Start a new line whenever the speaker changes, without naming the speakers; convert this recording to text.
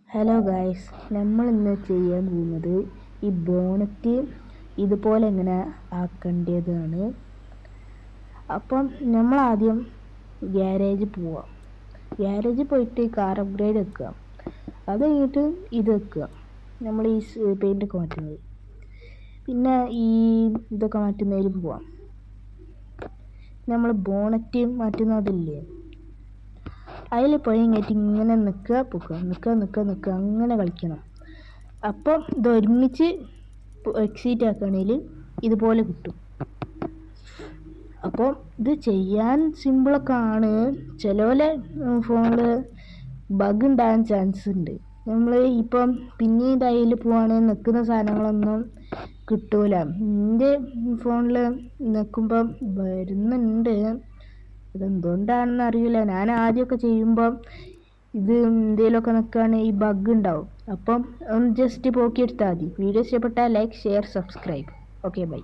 Hello guys, നമ്മൾ ഇന്ന് ചെയ്യാൻ പോകുന്നത് ഈ ബോണറ്റ് ഇതുപോലെ എങ്ങനെ ആക്കേണ്ടതാണ്. അപ്പം നമ്മൾ ആദ്യം ഗ്യാരേജിൽ പോവാം. ഗ്യാരേജിൽ പോയിട്ട് കാർ അപ്ഗ്രേഡ് വെക്കുക. അത് കഴിഞ്ഞിട്ട് ഇത് വെക്കുക, നമ്മൾ ഈ പെയിൻ്റൊക്കെ മാറ്റുന്നത്. പിന്നെ ഈ ഇതൊക്കെ മാറ്റുന്നതിൽ പോവാം. നമ്മൾ ബോണറ്റ് മാറ്റുന്നതില്ലേ, അതിൽ പോയി കഴിഞ്ഞിട്ട് ഇങ്ങനെ നിൽക്കുക അങ്ങനെ കളിക്കണം. അപ്പം ഇത് ഒരുമിച്ച് എക്സിറ്റ് ആക്കുകയാണെങ്കിൽ ഇതുപോലെ കിട്ടും. അപ്പോൾ ഇത് ചെയ്യാൻ സിമ്പിളൊക്കെ ആണ്. ചിലപോലെ ഫോണിൽ ബഗ് ഉണ്ടാകാൻ ചാൻസ് ഉണ്ട്. നമ്മൾ ഇപ്പം പിന്നീട് അതിൽ പോവുകയാണെങ്കിൽ നിൽക്കുന്ന സാധനങ്ങളൊന്നും കിട്ടൂല. എൻ്റെ ഫോണിൽ നിൽക്കുമ്പം വരുന്നുണ്ട്. ഇതെന്തുകൊണ്ടാണെന്ന് അറിയില്ല. ഞാൻ ആദ്യമൊക്കെ ചെയ്യുമ്പം ഇത് എന്തെങ്കിലുമൊക്കെ നിൽക്കുകയാണെങ്കിൽ ഈ ബഗ് ഉണ്ടാവും. അപ്പം ഒന്ന് ജസ്റ്റ് പോക്കിയെടുത്താൽ മതി. വീഡിയോ ഇഷ്ടപ്പെട്ടാൽ like, share, subscribe. Okay, by.